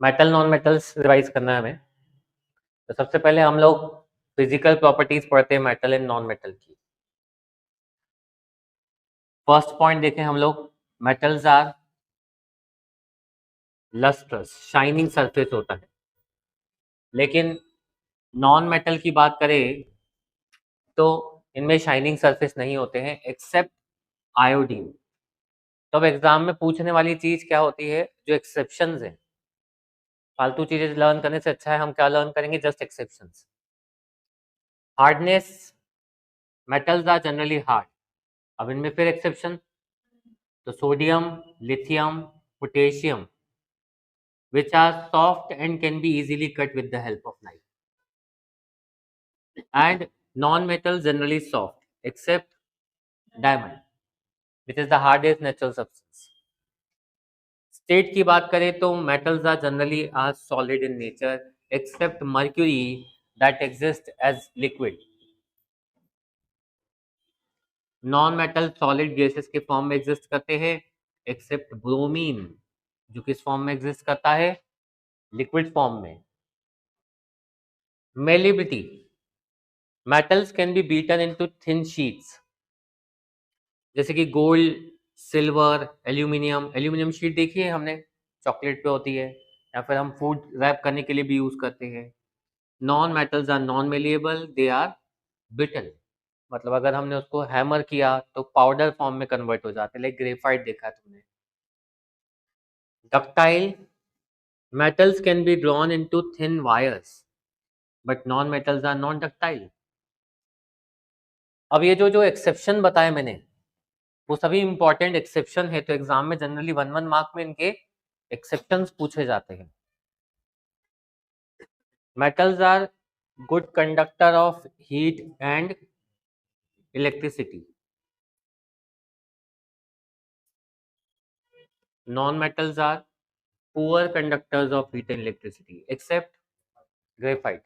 Metal non metals revise करना है हमें। तो सबसे पहले हम लोग फिजिकल प्रॉपर्टीज पढ़ते हैं मेटल एंड नॉन मेटल की। फर्स्ट पॉइंट देखें हम लोग, metals are lustrous, shining surface होता है। लेकिन नॉन मेटल की बात करें तो इनमें शाइनिंग सरफेस नहीं होते हैं एक्सेप्ट आयोडीन। तो अब एग्जाम में पूछने वाली चीज क्या होती है, जो एक्सेप्शंस हैं। फालतू चीजें लर्न करने से अच्छा है हम क्या लर्न करेंगे, just exceptions. Hardness, metals are generally hard. अब इनमें फिर एक्सेप्शन, तो sodium, lithium, potassium which are soft and can be easily cut with the help of knife. And non-metals generally soft except diamond, which is the hardest natural substance. State की बात करें तो metals are generally are solid in nature except mercury that exists as liquid. Non-metal solid gases के form में exist करते हैं accept bromine, जो किस फॉर्म में एग्जिस्ट करता है, लिक्विड फॉर्म में। Malleability, metals can be beaten into thin sheets, जैसे कि gold, silver, aluminium. Aluminium sheet देखी है हमने, चॉकलेट पे होती है, या फिर हम फूड रैप करने के लिए भी यूज करते हैं। Non metals are non malleable, they are brittle. मतलब अगर हमने उसको हैमर किया तो पाउडर फॉर्म में कन्वर्ट हो जाते हैं, लाइक ग्रेफाइट देखा है तुमने। Ductile, metals can be drawn into thin wires but non metals are non ductile. अब ये जो जो एक्सेप्शन बताए मैंने वो सभी इंपॉर्टेंट एक्सेप्शन है, तो एग्जाम में जनरली 1-1 मार्क में इनके एक्सेप्शंस पूछे जाते हैं। Metals are good conductor of heat and electricity. Non metals are poor conductors of heat and electricity except graphite.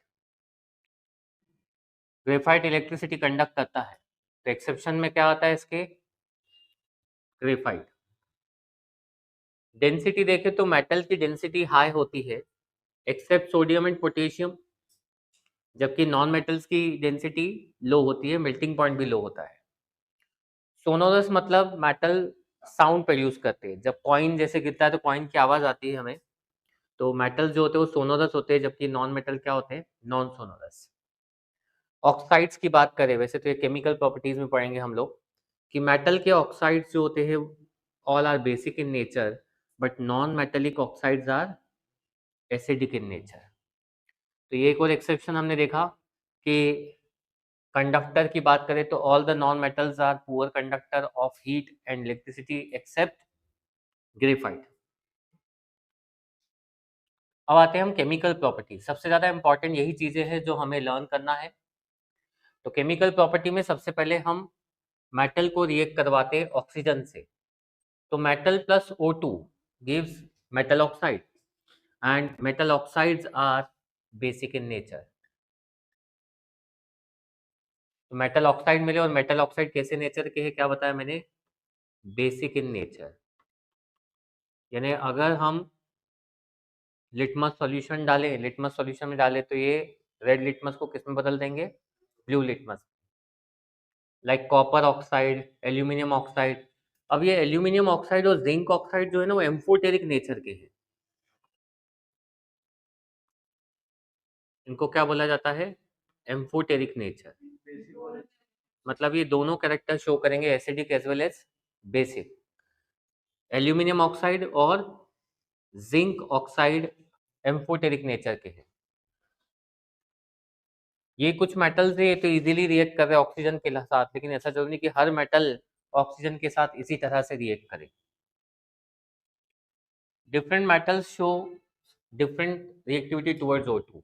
Graphite electricity conduct करता है, तो एक्सेप्शन में क्या आता है इसके, ग्रेफाइट। डेंसिटी देखें तो मेटल की डेंसिटी हाई होती है एक्सेप्ट सोडियम एंड पोटेशियम, जबकि नॉन मेटल्स की डेंसिटी लो होती है, मेल्टिंग पॉइंट भी लो होता है। सोनोरस मतलब मेटल साउंड प्रोड्यूस करते हैं, जब कॉइन जैसे गिरता है तो कॉइन की आवाज आती है हमें, तो मेटल जो होते हैं वो सोनोरस होते हैं, जबकि नॉन मेटल क्या होते हैं, नॉन सोनोरस। ऑक्साइड्स की बात करें, वैसे तो ये केमिकल प्रॉपर्टीज में पढ़ेंगे हम लोग, कि मेटल के ऑक्साइड्स जो होते हैं all are basic in nature but non metallic oxides are acidic in nature. तो ये एक और एक्सेप्शन हमने देखा कि कंडक्टर की बात करें तो all the non metals are poor conductor of heat and electricity except graphite. अब आते हैं हम केमिकल प्रॉपर्टी। सबसे ज्यादा इंपॉर्टेंट यही चीजें हैं जो हमें लर्न करना है। तो केमिकल प्रॉपर्टी में सबसे पहले हम मेटल को रिएक्ट करवाते हैं ऑक्सीजन से। तो metal plus O2 gives metal oxide and metal oxides are basic in nature. तो मेटल ऑक्साइड मिले, और मेटल ऑक्साइड कैसे नेचर के हैं क्या बताया मैंने, बेसिक इन नेचर। यानी अगर हम लिटमस सॉल्यूशन डालें, लिटमस सॉल्यूशन में डालें तो ये रेड लिटमस को किस में बदल देंगे, blue litmus. Like copper oxide, aluminium oxide. अब ये एल्यूमिनियम ऑक्साइड और जिंक ऑक्साइड जो है ना वो एम्फोटेरिक नेचर के हैं। इनको क्या बोला जाता है, एम्फोटेरिक नेचर। मतलब ये दोनों कैरेक्टर शो करेंगे, acidic as well as basic. Aluminium oxide और जिंक ऑक्साइड एम्फोटेरिक नेचर के हैं। ये कुछ मेटल्स है तो इजीली रिएक्ट कर रहे हैं ऑक्सीजन के साथ, लेकिन ऐसा जरूरी नहीं कि हर मेटल ऑक्सीजन के साथ इसी तरह से रिएक्ट करे। Different metals show different reactivity towards O2।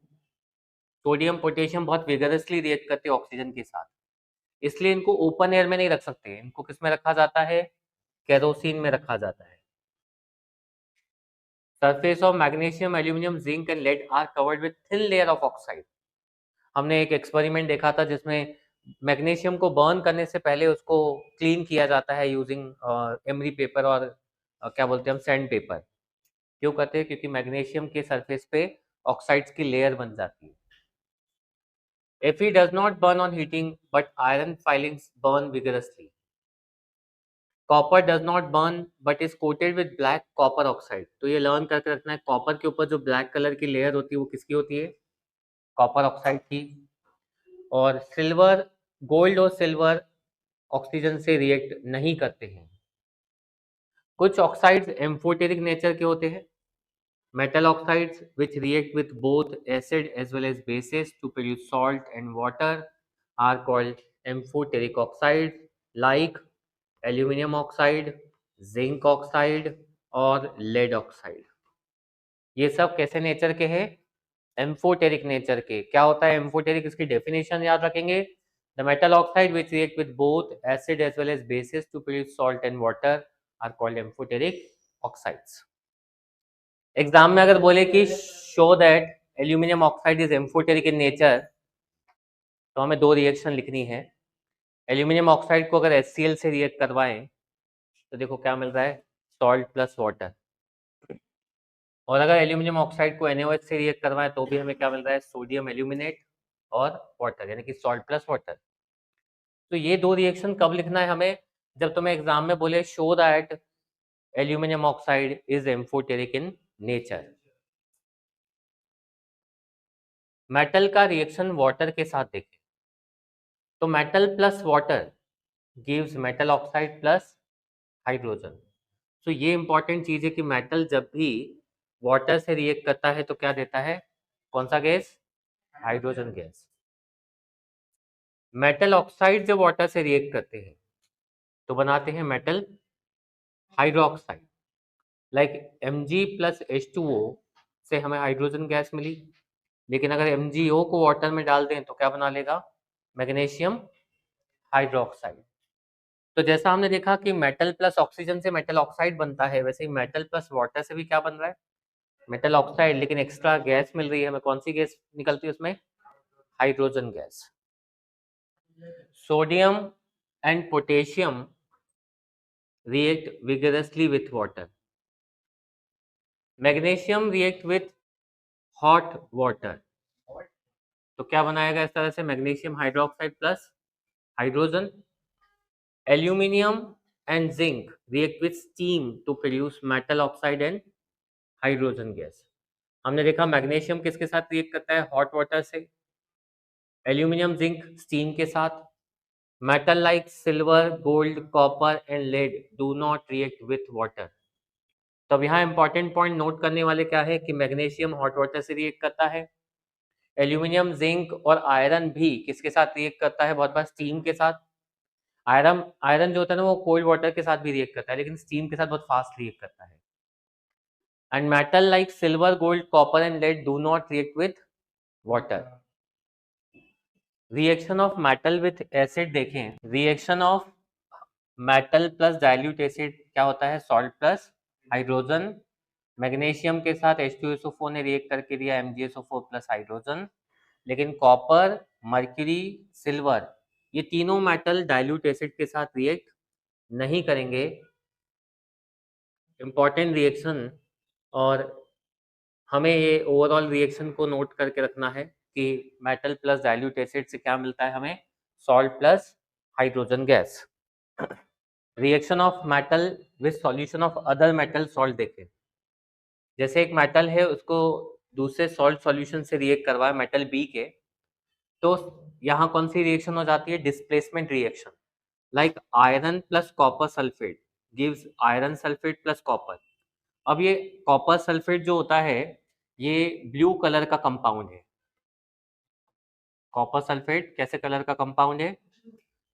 Sodium potassium बहुत विगरसली रिएक्ट करते हैं ऑक्सीजन के साथ, इसलिए इनको ओपन एयर में नहीं रख सकते, इनको किस में रखा जाता है, केरोसिन में रखा जाता है। Surface of magnesium, aluminium, zinc and lead are covered with thin layer of oxide. हमने एक एक्सपेरिमेंट देखा था जिसमें मैग्नीशियम को बर्न करने से पहले उसको क्लीन किया जाता है यूजिंग एमरी पेपर और क्या बोलते हैं हम, सैंड पेपर। क्यों करते हैं? क्योंकि मैग्नीशियम के सरफेस पे ऑक्साइड्स की लेयर बन जाती है. Fe does not burn on heating, but iron filings burn vigorously. Copper does not burn, but is coated with black copper oxide. तो ये लर्न करके रखना है, कॉपर के ऊपर जो ब्लैक कलर की लेयर होती है वो किसकी होती है? कॉपर ऑक्साइड की. और सिल्वर, गोल्ड और सिल्वर ऑक्सीजन से रिएक्ट नहीं करते हैं. कुछ ऑक्साइड्स एम्फोटेरिक नेचर के होते हैं. Metal oxides which react with both acid as well as bases to produce salt and water are called amphoteric oxides, like aluminum oxide, zinc oxide और lead oxide. ये सब कैसे नेचर के हैं? Amphoteric nature के. क्या होता है एम्फोटेरिक? इसकी डेफिनेशन याद रखेंगे. The metal oxide which react with both acid as well as bases to produce salt and water are called amphoteric oxides. Exam में अगर बोले कि show that aluminium oxide is amphoteric in nature, तो हमें दो reaction लिखनी है. Aluminium oxide को अगर HCl से रिएक्ट करवाएं तो देखो क्या मिल रहा है? Salt plus water. और अगर एल्यूमिनियम ऑक्साइड को NaOH से रिएक्ट करवाएं तो भी हमें क्या मिल रहा है? सोडियम एल्यूमिनेट और वाटर, यानी कि सॉल्ट प्लस वाटर. तो ये दो रिएक्शन कब लिखना है हमें? जब तुम्हें एग्जाम में बोले show that aluminium oxide is amphoteric in nature. Metal का रिएक्शन वाटर के साथ देखें तो metal plus water gives metal oxide plus hydrogen. तो ये इंपॉर्टेंट चीज है कि मेटल जब भी वाटर से रिएक्ट करता है तो क्या देता है? कौन सा gas? Hydrogen gas. Metal oxide जब वाटर से रिएक्ट करते हैं तो बनाते हैं metal hydroxide. Like Mg plus H2O से हमें हाइड्रोजन गैस मिली. लेकिन अगर MgO को वाटर में डाल दें तो क्या बना लेगा? Magnesium hydroxide. तो जैसा हमने देखा कि मेटल प्लस ऑक्सीजन से मेटल ऑक्साइड बनता है, वैसे ही मेटल प्लस वाटर से भी क्या बन रहा है? Metal oxide. लेकिन एक्स्ट्रा गैस मिल रही है हमें. कौन सी गैस निकलती है उसमें? Hydrogen gas. Sodium and potassium react vigorously with water. Magnesium react with hot water. तो क्या बनाएगा इस तरह से? Magnesium hydroxide plus hydrogen. Aluminium and zinc react with steam to produce metal oxide and hydrogen gas. हमने देखा magnesium किसके साथ रिएक्ट करता है? हॉट वाटर से. एल्यूमिनियम जिंक स्टीम के साथ. Metal like silver, gold, copper and lead do not react with water. तो अब यहाँ इंपॉर्टेंट पॉइंट नोट करने वाले क्या है कि मैग्नीशियम हॉट वाटर से रिएक्ट करता है. एल्यूमिनियम, जिंक और आयरन भी किसके साथ रिएक्ट करता है? बहुत बार स्टीम के साथ. आयरन आयरन जो होता है ना वो कोल्ड वाटर के साथ भी रिएक्ट करता है, लेकिन स्टीम के साथ बहुत फास्ट रिएक्ट करता है. And metal like silver, gold, copper and lead do not react with water. Reaction of metal with acid देखें. Reaction of metal plus dilute acid क्या होता है? Salt plus hydrogen. मैग्नीशियम के साथ H2SO4 ने react करके दिया MgSO4 प्लस हाइड्रोजन. लेकिन कॉपर, मर्क्यूरी, सिल्वर ये तीनों मेटल डाइल्यूट एसिड के साथ रिएक्ट नहीं करेंगे. Important reaction. और हमें ये ओवरऑल रिएक्शन को नोट करके रखना है कि मेटल प्लस डाइल्यूट एसिड से क्या मिलता है हमें? Salt plus hydrogen gas. Reaction of metal with solution of other metal salt देखें. जैसे एक मेटल है उसको दूसरे सॉल्ट सॉल्यूशन से रिएक्ट करवाए मेटल बी के, तो यहाँ कौन सी रिएक्शन हो जाती है? Displacement reaction. Like iron plus copper sulphate gives iron sulphate plus copper. अब ये कॉपर सल्फेट जो होता है ये ब्लू कलर का कंपाउंड है. कॉपर सल्फेट कैसे कलर का कंपाउंड है?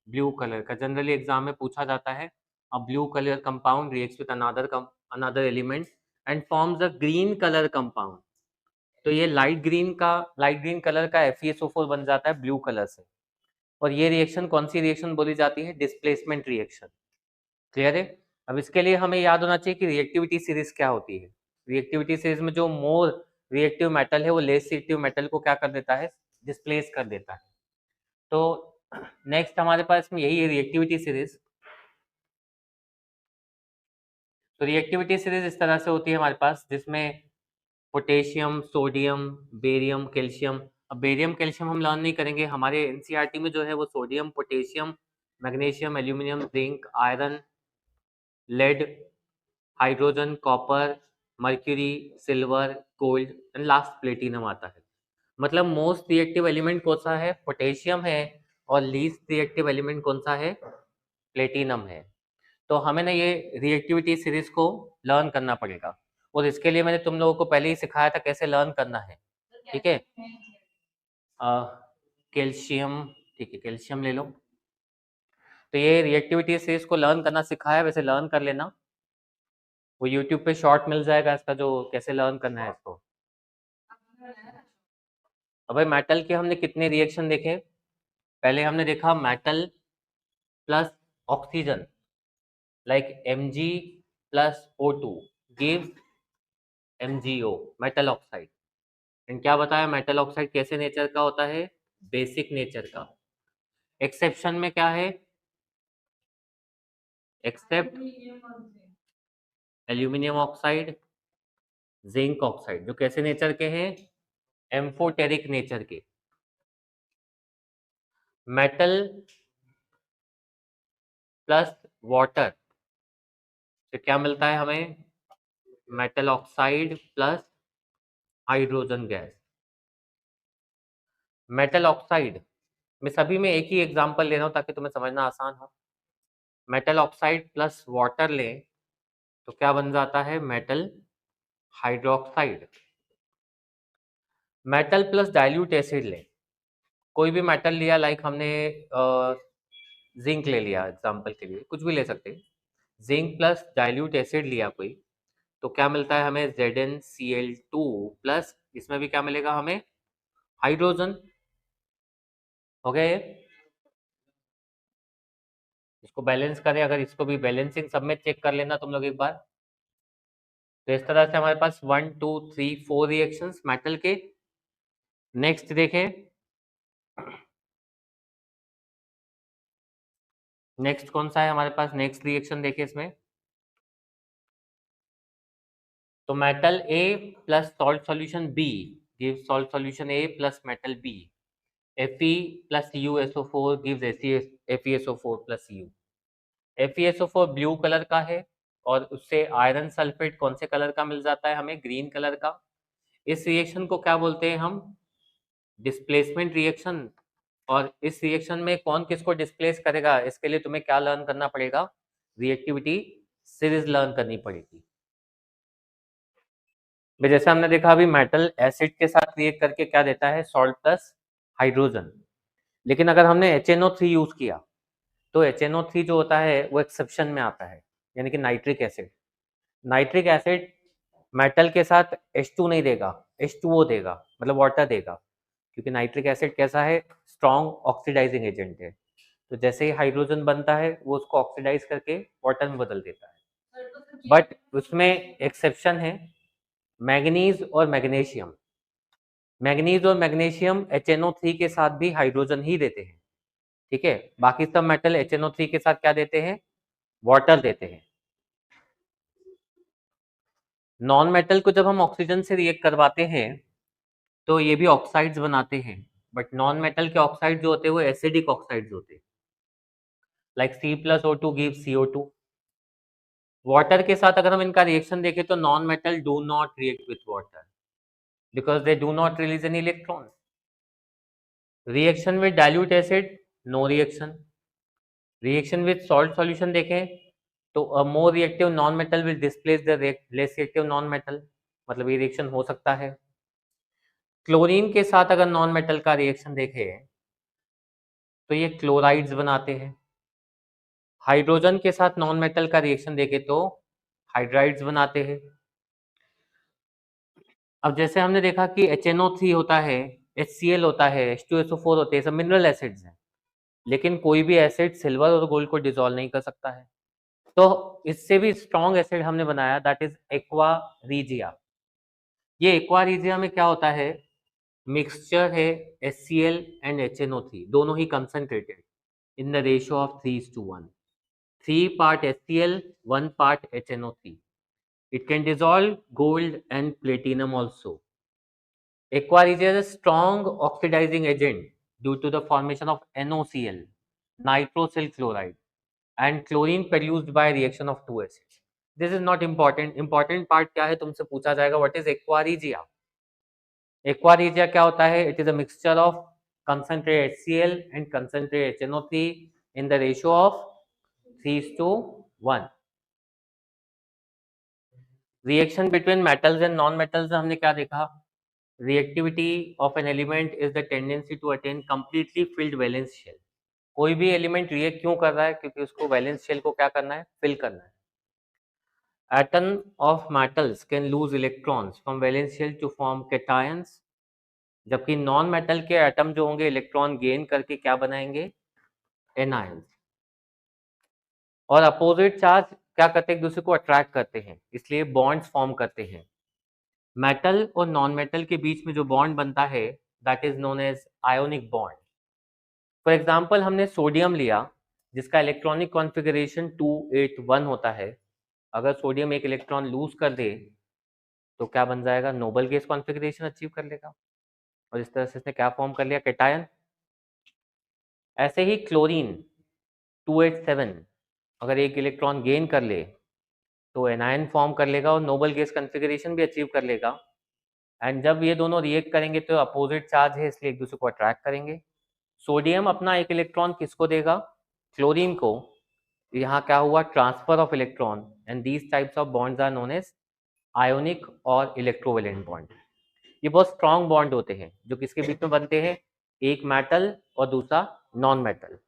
ब्लू कलर का. जनरली एग्जाम में पूछा जाता है. A blue colour compound reacts with another element and forms a green colour compound. तो ये लाइट ग्रीन कलर का FeSO4 बन जाता है ब्लू कलर से. और ये रिएक्शन कौन सी रिएक्शन बोली जाती है? Displacement reaction. क्लियर है? अब इसके लिए हमें याद होना चाहिए कि रिएक्टिविटी सीरीज क्या होती है. रिएक्टिविटी सीरीज में जो मोर रिएक्टिव मेटल है वो लेस रिएक्टिव मेटल को क्या कर देता है? डिस्प्लेस कर देता है. तो नेक्स्ट हमारे पास में यही है रिएक्टिविटी सीरीज. तो रिएक्टिविटी सीरीज इस तरह से होती है हमारे पास, जिसमें पोटेशियम, सोडियम, बेरियम, कैल्शियम। अब बेरियम कैल्शियम हम लर्न नहीं करेंगे, हमारे एनसीईआरटी में जो है वो sodium, potassium, magnesium, aluminium, zinc, iron, lead, hydrogen, copper, mercury, silver, gold and last platinum आता है। मतलब मोस्ट रिएक्टिव एलिमेंट कौन सा है? पोटेशियम है, और लीस्ट रिएक्टिव एलिमेंट कौन सा है? प्लेटिनम है। तो हमें ना ये रिएक्टिविटी सीरीज को लर्न करना पड़ेगा, और इसके लिए मैंने तुम लोगों को पहले ही सिखाया था कैसे लर्न करना है। ठीक है, कैल्शियम, ठीक है, कैल्शियम ले लो। तो ये रिएक्टिविटी सीरीज को लर्न करना सिखाया, वैसे लर्न कर लेना। वो यूट्यूब पे शॉर्ट मिल जाएगा इसका, जो कैसे लर्न करना है इसको। अब भाई मेटल के हमने कितने रिएक्शन देखे? पहले हमने देखा metal plus oxygen, like Mg plus O2 gives MgO, metal oxide. And क्या बताया, मेटल ऑक्साइड कैसे नेचर का होता है? बेसिक नेचर का। एक्सेप्शन में क्या है? Except aluminium oxide, zinc oxide, जो कैसे नेचर के हैं? एम्फोटेरिक नेचर के। मेटल प्लस वाटर से क्या मिलता है हमें? Metal oxide plus hydrogen gas. Metal oxide मैं सभी में एक ही एग्जांपल ले रहा हूं ताकि तुम्हें समझना आसान हो। मेटल ऑक्साइड प्लस वाटर लें तो क्या बन जाता है? Metal hydroxide. Metal plus dilute acid लें, कोई भी मेटल लिया, लाइक हमने जिंक ले लिया एग्जांपल के लिए, कुछ भी ले सकते हैं। जिंक प्लस डाइल्यूट एसिड लिया कोई, तो क्या मिलता है हमें? ZnCl2 प्लस, इसमें भी क्या मिलेगा हमें? हाइड्रोजन। हो गया ये? इसको बैलेंस करें, अगर इसको भी बैलेंसिंग सब में चेक कर लेना तुम लोग एक बार। तो इस तरह से हमारे पास 1 2 3 4 रिएक्शंस मेटल के। नेक्स्ट देखें, नेक्स्ट कौन सा है हमारे पास? नेक्स्ट रिएक्शन देखें इसमें, तो metal A plus salt solution B give salt solution A plus metal B. Fe plus CuSO4 gives FeSO4 plus Cu। FeSO4 blue colour का है, और उससे आयरन सल्फेट कौन से कलर का मिल जाता है हमें? ग्रीन कलर का। इस रिएक्शन को क्या बोलते हैं हम? Displacement reaction. और इस रिएक्शन में कौन किसको डिस्प्लेस करेगा, इसके लिए तुम्हें क्या लर्न करना पड़ेगा? रिएक्टिविटी सीरीज लर्न करनी पड़ेगी। जैसे हमने देखा अभी, मेटल एसिड के साथ रिएक्ट करके क्या देता है? Salt plus hydrogen. लेकिन अगर हमने HNO3 यूज किया तो HNO3 जो होता है वो एक्सेप्शन में आता है, यानी कि nitric acid. Nitric acid metal के साथ H2 नहीं देगा, H2O देगा, मतलब वाटर देगा, क्योंकि नाइट्रिक एसिड कैसा है? स्ट्रॉन्ग ऑक्सीडाइजिंग एजेंट है। तो जैसे ही हाइड्रोजन बनता है वो उसको ऑक्सीडाइज करके वाटर में बदल देता है। बट उसमें एक्सेप्शन है, मैग्नीज और मैग्नीशियम। मैग्नीज और मैग्नीशियम HNO3 के साथ भी हाइड्रोजन ही देते हैं। ठीक है, बाकी सब मेटल HNO3 के साथ क्या देते हैं? वाटर देते हैं। नॉन मेटल को जब हम ऑक्सीजन से रिएक्ट करवाते हैं तो ये भी ऑक्साइड्स बनाते हैं, बट नॉन मेटल के ऑक्साइड जो होते हैं वो एसिडिक ऑक्साइड्स होते हैं, like C+O2 gives CO2। Water के साथ अगर हम इनका रिएक्शन देखें तो non metal do not react with water because they do not release any electron. Reaction with dilute acid, no reaction. Reaction with salt solution देखें तो more reactive non metal will displace the less reactive non metal, मतलब ये reaction हो सकता है। Chlorine के साथ अगर नॉन मेटल का रिएक्शन देखें तो ये क्लोराइड्स बनाते हैं। हाइड्रोजन के साथ नॉन मेटल का रिएक्शन देखें तो हाइड्राइड्स बनाते हैं। अब जैसे हमने देखा कि HNO3 होता है, HCl होता है, H2SO4 होते हैं, सब मिनरल एसिड्स हैं, लेकिन कोई भी एसिड सिल्वर और गोल्ड को डिसॉल्व नहीं कर सकता है। तो इससे भी स्ट्रॉन्ग एसिड हमने बनाया, दैट इज एक्वा रीजिया। ये एक्वा रीजिया में क्या होता है? मिक्सचर है HCl एंड HNO3, दोनों ही concentrated in the ratio of 3:1। 3 part HCl, 1 part HNO3। It can dissolve gold and platinum also. Aqua regia is a strong oxidizing agent due to the formation of NOCl, nitrosyl chloride, and chlorine produced by reaction of two acids. This is not important. Important part क्या है तुमसे पूछा जाएगा, what is aqua regia? Aqua regia क्या होता है? It is a mixture of concentrated HCl and concentrated HNO3 in the ratio of 3:1. Reaction between metals and non-metals में हमने क्या देखा? Reactivity of an element is the tendency to attain completely filled valence shell. कोई भी element react क्यों कर रहा है? क्योंकि उसको वैलेंस शेल को क्या करना है? फिल करना है. Atom of metals can lose electrons from valence shell to form cations, जबकि नॉन मेटल के एटम जो होंगे इलेक्ट्रॉन गेन करके क्या बनाएंगे? एनायंस. और अपोजिट चार्ज क्या करते हैं? एक दूसरे को अट्रैक्ट करते हैं, इसलिए बॉन्ड्स फॉर्म करते हैं. मेटल और नॉन मेटल के बीच में जो बॉन्ड बनता है that is known as ionic bond. For example हमने सोडियम लिया जिसका इलेक्ट्रॉनिक कॉन्फ़िगरेशन 281 होता है. अगर सोडियम एक इलेक्ट्रॉन लूज कर दे तो क्या बन जाएगा? नोबल गैस कॉन्फ़िगरेशन अचीव कर लेगा, और इस तरह से इसने क्या फॉर्म कर लिया? कैटायन. ऐसे ही क्लोरीन 287 अगर एक इलेक्ट्रॉन गेन कर ले तो एनायन फॉर्म कर लेगा और नोबल गैस कॉन्फ़िगरेशन भी अचीव कर लेगा. एंड जब ये दोनों रिएक्ट करेंगे तो अपोजिट चार्ज है इसलिए एक दूसरे को अट्रैक्ट करेंगे. सोडियम अपना एक इलेक्ट्रॉन किसको देगा? क्लोरीन को. यहाँ क्या हुआ? Transfer of electron, and these types of bonds are known as ionic और इलेक्ट्रोवेलेंट बॉन्ड. ये बहुत स्ट्रॉन्ग बॉन्ड होते हैं जो किसके बीच में बनते हैं? एक मेटल और दूसरा नॉन मेटल.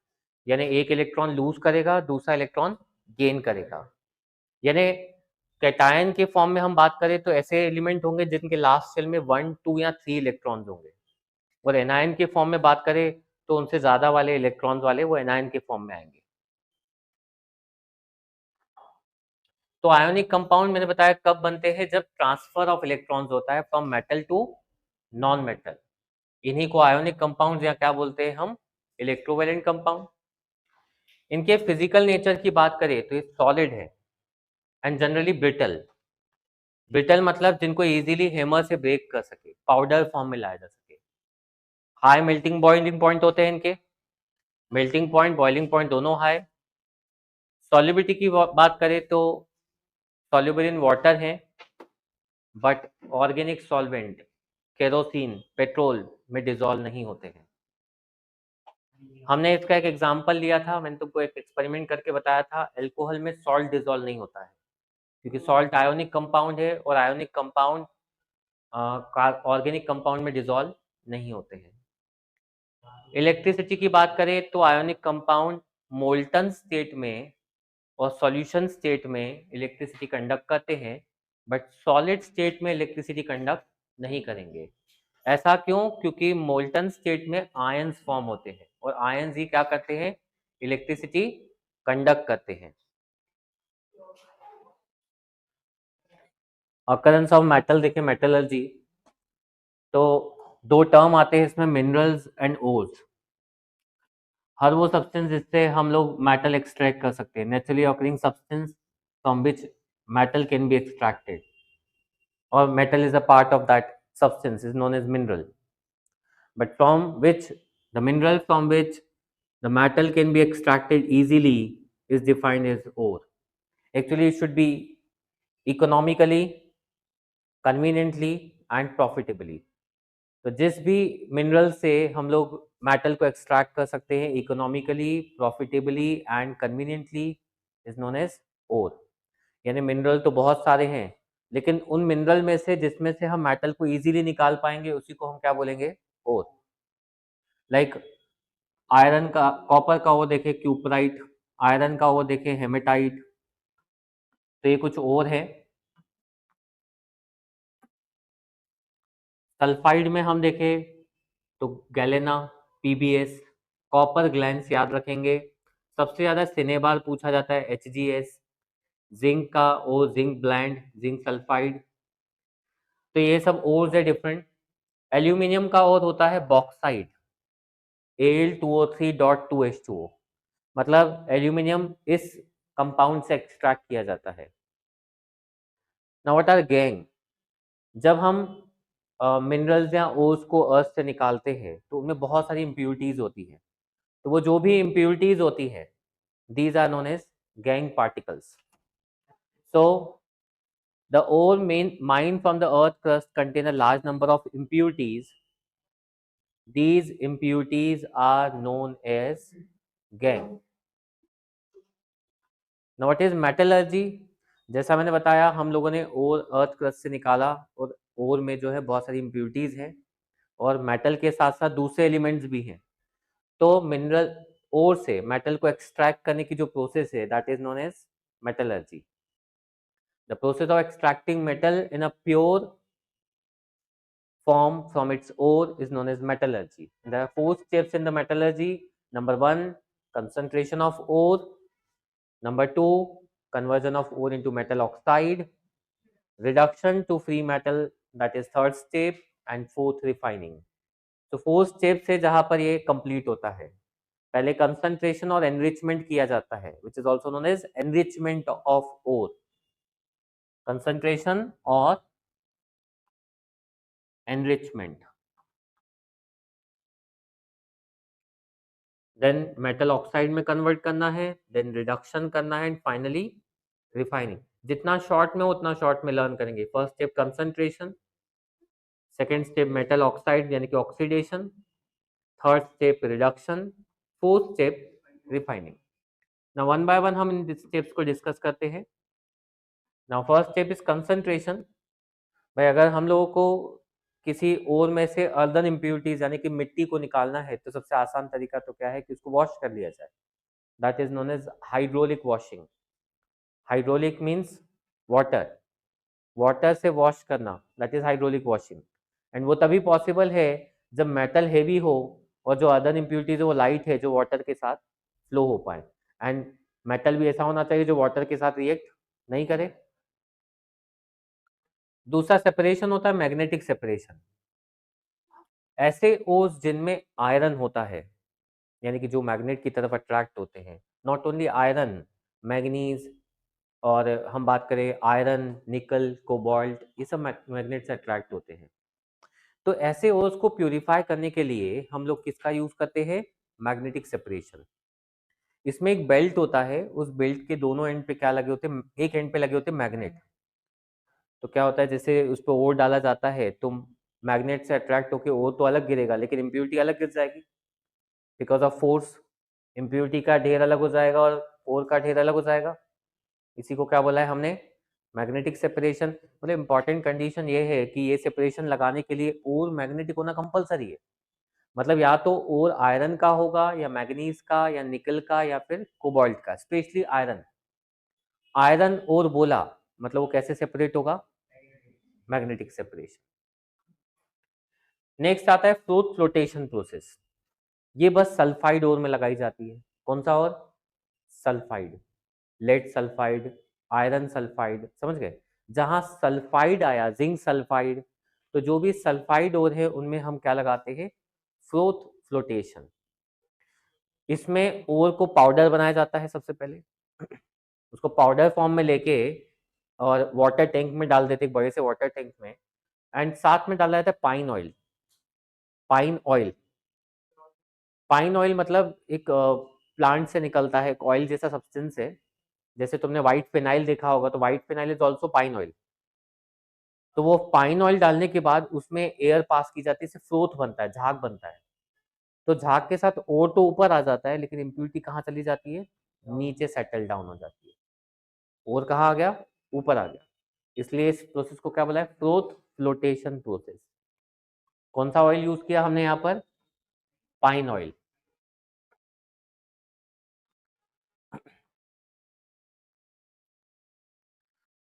यानी एक इलेक्ट्रॉन लूज करेगा, दूसरा इलेक्ट्रॉन गेन करेगा. यानी कैटायन के फॉर्म में हम बात करें तो ऐसे एलिमेंट होंगे जिनके लास्ट शेल में 1, 2 या 3 इलेक्ट्रॉन्स होंगे, और एनायन के फॉर्म में बात करें तो उनसे ज्यादा वाले इलेक्ट्रॉन्स वाले वो एनायन के फॉर्म में आएंगे. तो आयोनिक कंपाउंड मैंने बताया कब बनते हैं? जब ट्रांसफर ऑफ इलेक्ट्रॉन्स होता है from metal to non metal. इन्हीं को आयोनिक कंपाउंड या क्या बोलते हैं हम? Electrovalent compound. इनके फिजिकल नेचर की बात करें तो ये सॉलिड है एंड जनरली ब्रिटल. ब्रिटल मतलब जिनको इजीली हैमर से ब्रेक कर सके, पाउडर फॉर्म में लाया जा सके. हाई मेल्टिंग बॉइलिंग पॉइंट होते हैं इनके. मेल्टिंग पॉइंट, बॉइलिंग पॉइंट दोनों हाई. सॉल्युबिलिटी की बात करें तो सॉल्युबल इन वाटर है, but organic solvent kerosene, petrol में डिजोल्व नहीं होते हैं. हमने इसका एक एग्जांपल लिया था, मैंने तुमको एक एक्सपेरिमेंट करके बताया था. अल्कोहल में सॉल्ट डिजोल्व नहीं होता है क्योंकि सॉल्ट आयोनिक कंपाउंड है और आयोनिक कंपाउंड ऑर्गेनिक कंपाउंड में डिजोल्व नहीं होते हैं. इलेक्ट्रिसिटी की बात करें तो आयोनिक कंपाउंड मोल्टन स्टेट में और सॉल्यूशन स्टेट में इलेक्ट्रिसिटी कंडक्ट करते हैं, बट सॉलिड स्टेट में इलेक्ट्रिसिटी कंडक्ट नहीं करेंगे. ऐसा क्यों? क्योंकि मोल्टन स्टेट में आयंस फॉर्म होते हैं और आयंस ही क्या करते हैं? इलेक्ट्रिसिटी कंडक्ट करते हैं. अकरेंस ऑफ मेटल देखें, मेटलर्जी, तो दो टर्म आते हैं इसमें, मिनरल्स एंड ओर्स. हर वो सब्सटेंस जिससे हम लोग मेटल एक्सट्रैक्ट कर सकते हैं, naturally occurring substance from which metal can be extracted, और metal is a part of that substance is known as mineral. But from which the mineral from which the metal can be extracted easily is defined as ore. Actually, it should be economically, conveniently and profitably. तो जिस भी mineral से हम लोग metal को extract कर सकते हैं economically, profitably and conveniently is known as ore. यानी मिनरल तो बहुत सारे हैं, लेकिन उन मिनरल में से जिसमें से हम मेटल को इजीली निकाल पाएंगे उसी को हम क्या बोलेंगे? ओर. लाइक आयरन का, कॉपर का वो देखे क्यूपराइट, आयरन का वो देखे हेमेटाइट, तो ये कुछ और है. सल्फाइड में हम देखें तो गैलेना, पीबीएस, कॉपर ग्लैंस याद रखेंगे. सबसे ज्यादा सिनेबार पूछा जाता है एचजीएस. जिंक का ओ जिंक ब्लैंड, जिंक सल्फाइड. तो ये सब ओर्स है डिफरेंट. एल्यूमिनियम का और होता है बॉक्साइट, Al2O3.2H2O. मतलब एल्यूमिनियम इस कंपाउंड से एक्सट्रैक्ट किया जाता है. Now what are gangue? जब हम मिनरल्स या ओर्स को अर्थ से निकालते हैं तो उनमें बहुत सारी इम्प्योरिटीज होती है, तो वो जो भी इम्प्योरिटीज होती है these are known as gangue particles. So the ore mined from the earth crust contain a large number of impurities. These impurities are known as gangue. Now what is metallurgy? जैसा मैंने बताया हम लोगों ने ओर earth crust से निकाला और ओर में जो है बहुत सारी इम्प्योरिटीज है और मेटल के साथ साथ दूसरे एलिमेंट्स भी हैं। तो मिनरल ओर से मेटल को एक्सट्रैक्ट करने की जो प्रोसेस है that is known as metallurgy. The process of extracting metal in a pure form from its ore is known as metallurgy. There are 4 steps in the metallurgy. Number 1, concentration of ore. Number 2, conversion of ore into metal oxide. Reduction to free metal, that is third step. And fourth, refining. तो 4 steps है जहां पर ये complete होता है। पहले concentration और enrichment किया जाता है, which is also known as enrichment of ore. Concentration और enrichment. देन मेटल ऑक्साइड में कन्वर्ट करना है, देन रिडक्शन करना है एंड फाइनली रिफाइनिंग। जितना शॉर्ट में उतना शॉर्ट में लर्न करेंगे। First step concentration, second step metal oxide यानी कि oxidation, third step reduction, fourth step refining. Now one by one हम इन स्टेप्स को डिस्कस करते हैं। Now first step is concentration. भाई अगर हम लोगों को किसी और में से अर्दन इम्प्योरिटीज यानी कि मिट्टी को निकालना है तो सबसे आसान तरीका तो क्या है कि उसको वॉश कर लिया जाए। That is known as hydraulic washing. Hydraulic means water, water से वॉश करना, that is hydraulic washing. And वो तभी पॉसिबल है जब मेटल हेवी हो और जो अदर इम्प्योरिटीज है वो लाइट है, जो वाटर के साथ फ्लो हो पाए। एंड मेटल भी ऐसा होना चाहिए जो वाटर के साथ रिएक्ट नहीं करे। दूसरा सेपरेशन होता है मैग्नेटिक सेपरेशन। ऐसे ओर्स जिनमें आयरन होता है यानी कि जो मैग्नेट की तरफ अट्रैक्ट होते हैं, नॉट ओनली आयरन, मैग्नीज, और हम बात करें आयरन, निकल, कोबाल्ट, ये सब मैग्नेट से अट्रैक्ट होते हैं। तो ऐसे ओर्स को प्यूरिफाई करने के लिए हम लोग किसका यूज करते हैं? Magnetic separation. इसमें एक बेल्ट होता है, उस बेल्ट के दोनों एंड पे क्या लगे होते हैं? एक एंड पे लगे होते हैं मैग्नेट। तो क्या होता है, जैसे उस पर ओर डाला जाता है तो मैग्नेट से अट्रैक्ट होकर ओर तो अलग गिरेगा लेकिन इम्प्योरिटी अलग गिर जाएगी बिकॉज ऑफ फोर्स। इम्प्योरिटी का ढेर अलग हो जाएगा और ओर का ढेर अलग हो जाएगा। इसी को क्या बोला है हमने? Magnetic separation. मतलब इंपॉर्टेंट कंडीशन ये है कि ये सेपरेशन लगाने के लिए ओर मैग्नेटिक होना कंपलसरी है। मतलब या तो ओर आयरन का होगा या मैग्नीज का या निकल का या फिर कोबाल्ट का, स्पेशली आयरन। आयरन और बोला मतलब वो कैसे सेपरेट होगा? Magnetic separation. नेक्स्ट आता है फ्लोट फ्लोटेशन प्रोसेस। ये बस सल्फाइड ओर में लगाई जाती है। कौन सा ore? Sulphide, lead sulphide, iron sulphide, समझ गए? जहां सल्फाइड आया, जिंक सल्फाइड, तो जो भी सल्फाइड ओर है उनमें हम क्या लगाते हैं? Float flotation. इसमें ओर को पाउडर बनाया जाता है सबसे पहले। उसको पाउडर फॉर्म में लेके और वाटर टैंक में डाल देते हैं, बड़े से वाटर टैंक में। एंड साथ में डाला जाता है pine oil. Pine oil, pine oil मतलब एक प्लांट से निकलता है, एक ऑयल जैसा सब्सटेंस है। जैसे तुमने व्हाइट फिनाइल देखा होगा तो white phenyl is also pine oil. तो वो पाइन ऑयल डालने के बाद उसमें एयर पास की जाती है, इससे फ्लोट बनता है, झाग बनता है। तो झाग के साथ और तो ऊपर आ जाता है लेकिन इम्प्यूरिटी कहाँ चली जाती है? नीचे सेटल डाउन हो जाती है। और कहाँ आ गया? ऊपर आ गया। इसलिए इस प्रोसेस को क्या बोला है? Float flotation process. कौन सा ऑयल यूज किया हमने यहाँ पर? Pine oil.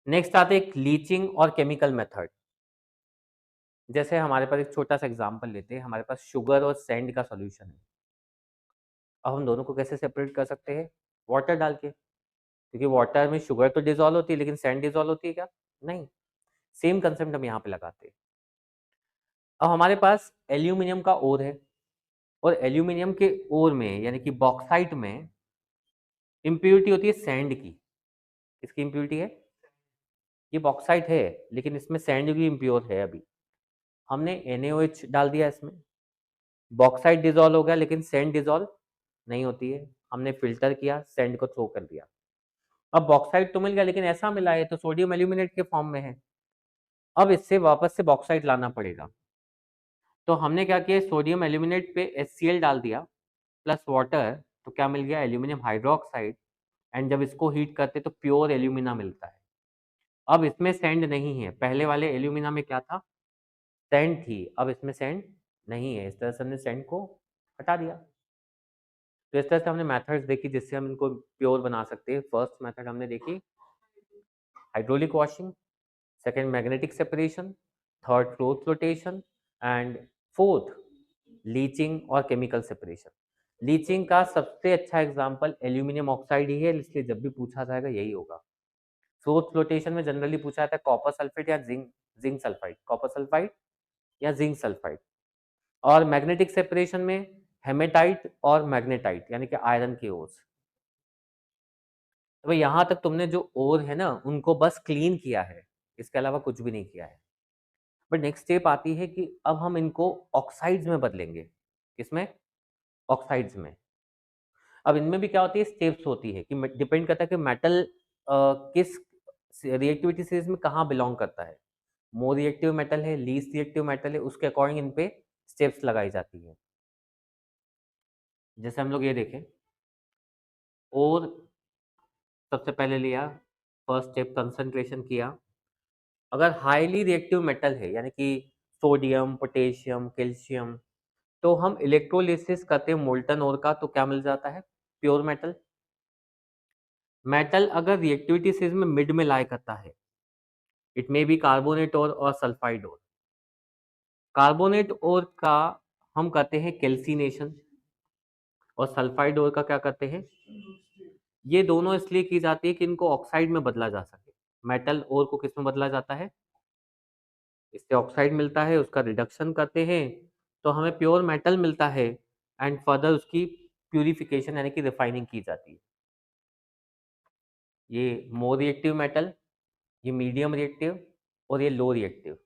नेक्स्ट आते हैं लीचिंग और केमिकल मेथड। जैसे हमारे पास एक छोटा सा एग्जांपल लेते हैं, हमारे पास शुगर और सैंड का सॉल्यूशन है। अब हम दोनों को कैसे सेपरेट कर सकते हैं? वाटर डाल के, क्योंकि वाटर में शुगर तो डिजोल्व होती है लेकिन सैंड डिजोल्व होती है क्या? नहीं। सेम कंसेप्ट हम यहाँ पे लगाते हैं। अब हमारे पास एल्यूमिनियम का ओर है और एल्यूमिनियम के ओर में यानी कि बॉक्साइट में इम्प्योरिटी होती है सैंड की। किसकी इम्प्योरिटी है? ये बॉक्साइट है, लेकिन इसमें सैंड भी इम्प्योर है। अभी हमने NaOH डाल दिया इसमें, बॉक्साइट डिजोल्व हो गया, लेकिन सैंड डिजोल्व नहीं होती है। हमने फिल्टर किया, सैंड को थ्रो कर दिया। अब बॉक्साइट तो मिल गया, लेकिन ऐसा मिला है तो सोडियम एल्यूमिनेट के फॉर्म में है। अब इससे वापस से बॉक्साइट लाना पड़ेगा। तो हमने क्या किया, सोडियम एल्यूमिनेट पे HCl डाल दिया प्लस वाटर, तो क्या मिल गया, एल्यूमिनियम हाइड्रोक्साइड। एंड जब इसको हीट करते तो प्योर एल्यूमिना मिलता है। अब इसमें सैंड नहीं है, पहले वाले एल्यूमिना में क्या था, सैंड थी, अब इसमें सैंड नहीं है। इस तरह से हमने सैंड को हटा दिया। तो इस तरह से हमने मेथड्स देखी जिससे हम इनको प्योर बना सकते हैं। फर्स्ट मेथड हमने देखी hydraulic washing, second magnetic separation, third floor flotation, and fourth leaching और केमिकल सेपरेशन। लीचिंग का सबसे अच्छा एग्जांपल एल्यूमिनियम ऑक्साइड ही है, इसलिए जब भी पूछा जाएगा यही होगा। फ्लोर फ्लोटेशन में जनरली पूछा जाता है कॉपर सल्फेट या जिंक सल्फाइड, कॉपर सल्फाइड या जिंक सल्फाइड। और मैग्नेटिक सेपरेशन में हेमेटाइट और मैग्नेटाइट, यानी कि आयरन के ओर्स। तो भाई यहाँ तक तुमने जो ओर है ना उनको बस क्लीन किया है, इसके अलावा कुछ भी नहीं किया है। बट नेक्स्ट स्टेप आती है कि अब हम इनको ऑक्साइड्स में बदलेंगे। किसमें, ऑक्साइड्स में। अब इनमें भी क्या होती है, स्टेप्स होती है कि डिपेंड करता है कि मेटल किस रिएक्टिविटी सीरीज में कहाँ बिलोंग करता है। मोर रिएक्टिव मेटल है, लीस्ट रिएक्टिव मेटल है, उसके अकॉर्डिंग इन पे स्टेप्स लगाई जाती है। जैसे हम लोग ये देखें, और सबसे पहले लिया, फर्स्ट स्टेप कंसंट्रेशन किया। अगर हाईली रिएक्टिव मेटल है, यानी कि सोडियम, पोटेशियम, कैल्शियम, तो हम इलेक्ट्रोलिसिस करते हैं मोल्टन ओर का, तो क्या मिल जाता है, प्योर मेटल। मेटल अगर रिएक्टिविटी सीरीज में मिड में लाई करता है, इट मे बी कार्बोनेट और सल्फाइड और। कार्बोनेट और का हम कहते हैं कैल्सिनेशन, और सल्फाइड और का क्या कहते हैं, ये दोनों इसलिए की जाती है कि इनको ऑक्साइड में बदला जा सके। मेटल और को किस में बदला जाता है, इससे ऑक्साइड मिलता है, उसका रिडक्शन करते हैं तो हमें प्योर मेटल मिलता है। एंड फर्दर उसकी प्यूरिफिकेशन यानी कि रिफाइनिंग की जाती है। ये मोर रिएक्टिव मेटल, ये मीडियम रिएक्टिव, और ये लो रिएक्टिव।